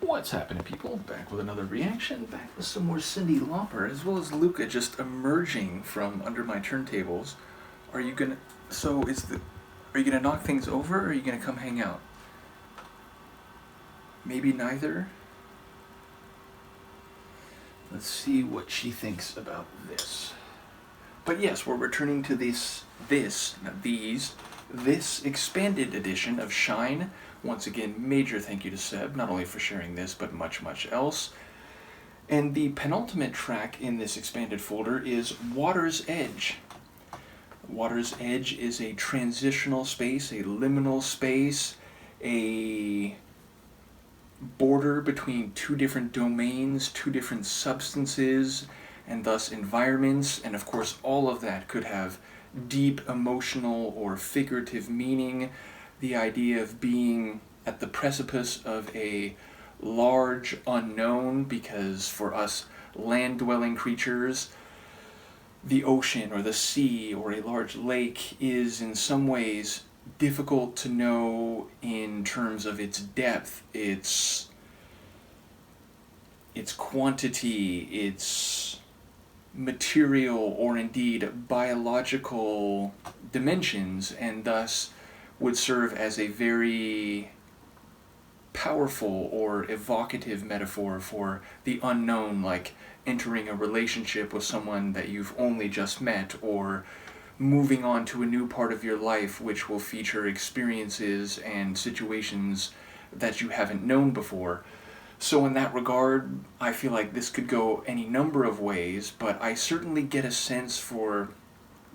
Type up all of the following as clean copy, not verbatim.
What's happening, people? Back with another reaction, back with some more Cyndi Lauper, as well as Luca just emerging from under my turntables. Are you gonna... Are you gonna knock things over, or are you gonna come hang out? Maybe neither? Let's see what she thinks about this. But yes, we're returning to this expanded edition of Shine. Once again, major thank you to Seb, not only for sharing this, but much, much else. And the penultimate track in this expanded folder is Water's Edge. Water's Edge is a transitional space, a liminal space, a border between two different domains, two different substances, and thus environments, and of course all of that could have deep emotional or figurative meaning. The idea of being at the precipice of a large unknown, because for us land-dwelling creatures, the ocean or the sea or a large lake is in some ways difficult to know in terms of its depth, its quantity, its material or indeed biological dimensions, and thus would serve as a very powerful or evocative metaphor for the unknown, like entering a relationship with someone that you've only just met, or moving on to a new part of your life which will feature experiences and situations that you haven't known before. So in that regard, I feel like this could go any number of ways, but I certainly get a sense for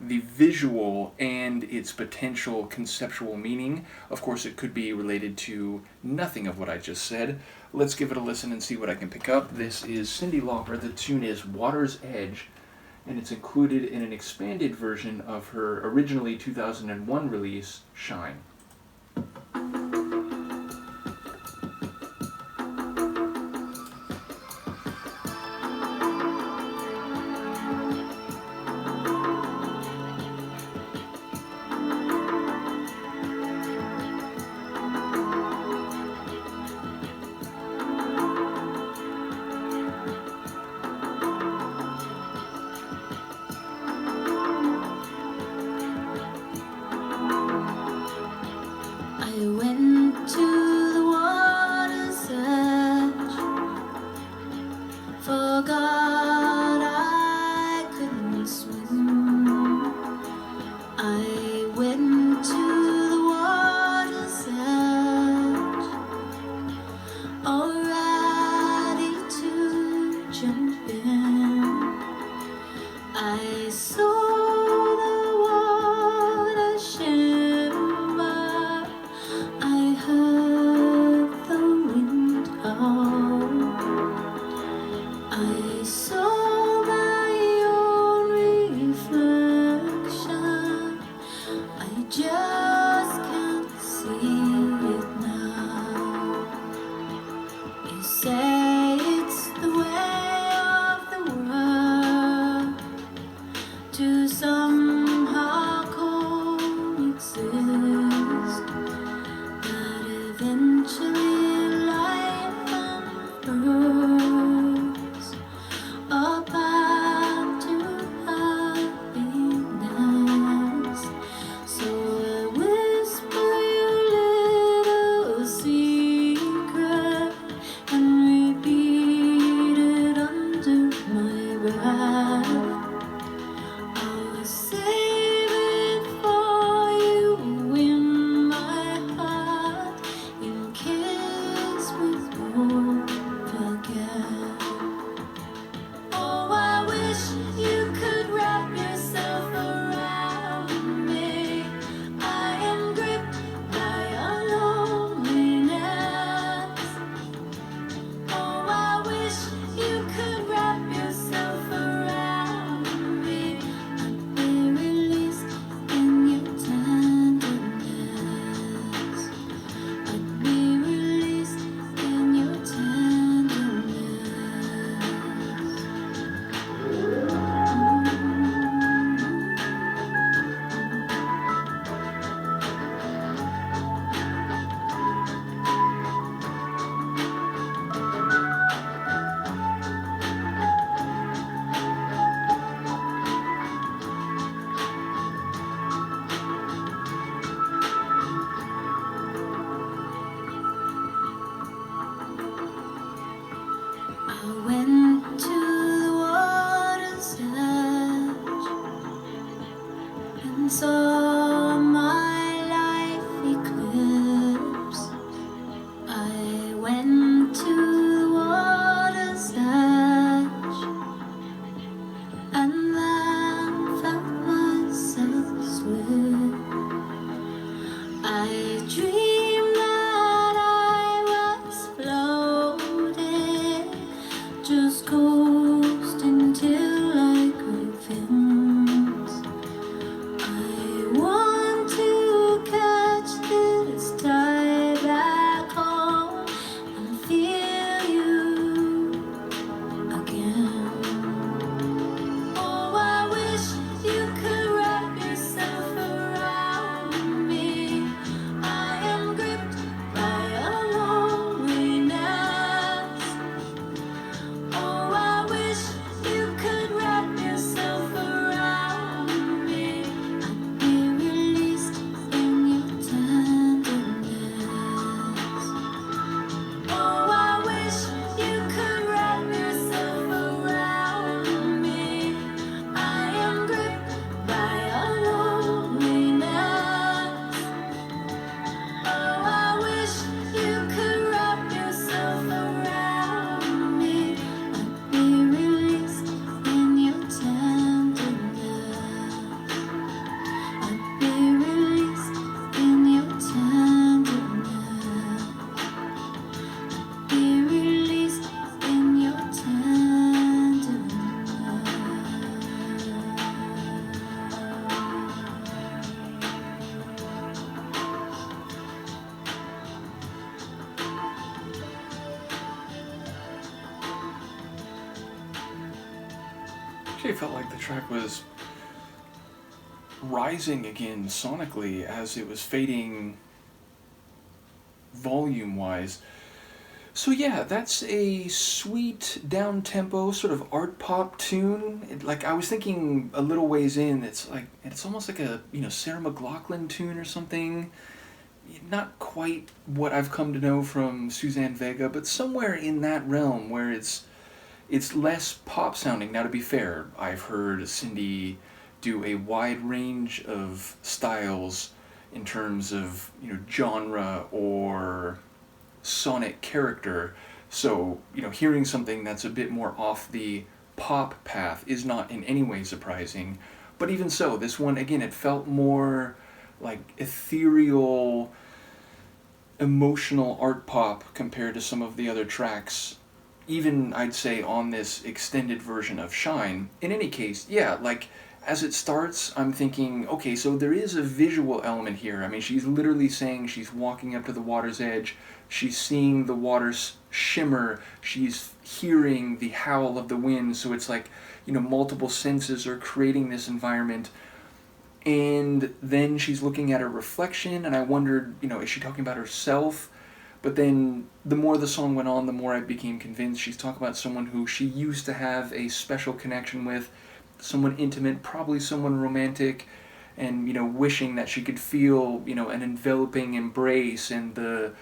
the visual and its potential conceptual meaning. Of course, it could be related to nothing of what I just said. Let's give it a listen and see what I can pick up. This is Cyndi Lauper. The tune is Water's Edge, and it's included in an expanded version of her originally 2001 release, Shine. I went to the water's edge, forgot I couldn't swim. I went to the water's edge, all ready to jump in. I saw say it's the way of the world to somehow coexist, that eventually life unfurls a path to happiness. So I whisper your little secret and Actually, I felt like the track was rising again sonically as it was fading volume-wise. So yeah, that's a sweet, down-tempo, sort of art pop tune. Like, I was thinking a little ways in, it's almost like a, Sarah McLachlan tune or something. Not quite what I've come to know from Suzanne Vega, but somewhere in that realm where it's less pop sounding. Now, to be fair, I've heard Cyndi do a wide range of styles in terms of genre or sonic character. So hearing something that's a bit more off the pop path is not in any way surprising. But even so, this one again, it felt more like ethereal, emotional art pop compared to some of the other tracks, even I'd say on this extended version of Shine. In any case, yeah, like as it starts, I'm thinking, okay, so there is a visual element here. I mean, she's literally saying she's walking up to the water's edge, she's seeing the water's shimmer, she's hearing the howl of the wind, so it's like, multiple senses are creating this environment. And then she's looking at her reflection, and I wondered, is she talking about herself? But then the more the song went on, the more I became convinced she's talking about someone who she used to have a special connection with, someone intimate, probably someone romantic, and wishing that she could feel an enveloping embrace and the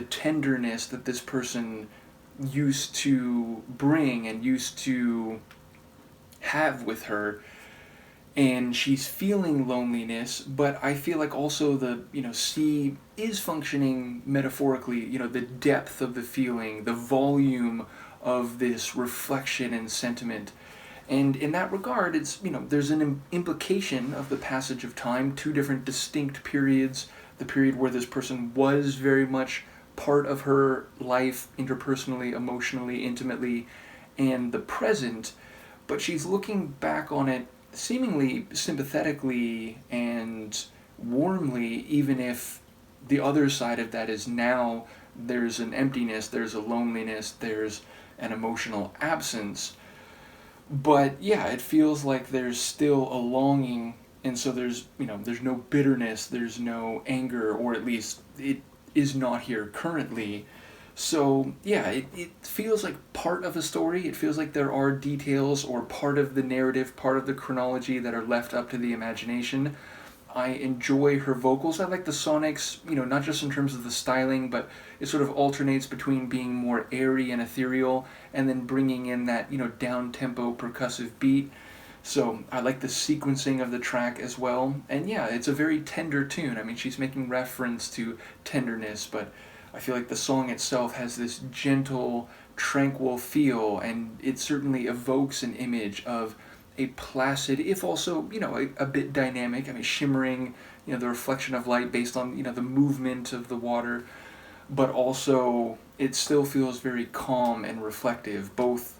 tenderness that this person used to bring and used to have with her. And she's feeling loneliness, but I feel like also the sea is functioning metaphorically, the depth of the feeling, the volume of this reflection and sentiment. And in that regard, it's there's an implication of the passage of time, two different distinct periods, the period where this person was very much part of her life interpersonally, emotionally, intimately, and the present, but she's looking back on it seemingly sympathetically and warmly, even if the other side of that is now there's an emptiness, there's a loneliness, there's an emotional absence. But yeah, it feels like there's still a longing, and so there's no bitterness, there's no anger, or at least it is not here currently. So yeah, it feels like part of a story. It feels like there are details or part of the narrative, part of the chronology that are left up to the imagination. I enjoy her vocals. I like the sonics, not just in terms of the styling, but it sort of alternates between being more airy and ethereal and then bringing in that, down-tempo percussive beat. So I like the sequencing of the track as well. And yeah, it's a very tender tune. I mean, she's making reference to tenderness, but I feel like the song itself has this gentle, tranquil feel, and it certainly evokes an image of a placid, if also, a bit dynamic, I mean, shimmering, the reflection of light based on, the movement of the water, but also it still feels very calm and reflective, both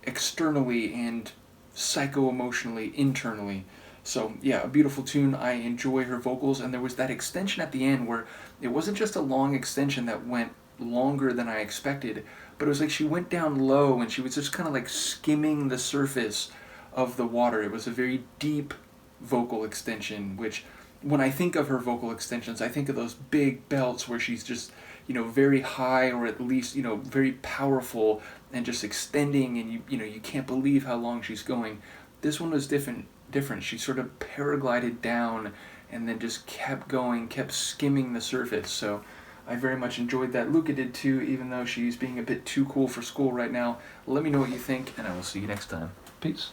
externally and psycho-emotionally, internally. So yeah, a beautiful tune. I enjoy her vocals, and there was that extension at the end where it wasn't just a long extension that went longer than I expected, but it was like she went down low and she was just kind of like skimming the surface of the water. It was a very deep vocal extension, which when I think of her vocal extensions, I think of those big belts where she's just, very high, or at least, very powerful and just extending, and you can't believe how long she's going. This one was different. She sort of paraglided down and then just kept going, kept skimming the surface. So I very much enjoyed that. Luca did too, even though she's being a bit too cool for school right now. Let me know what you think, and I will see you next time. Peace.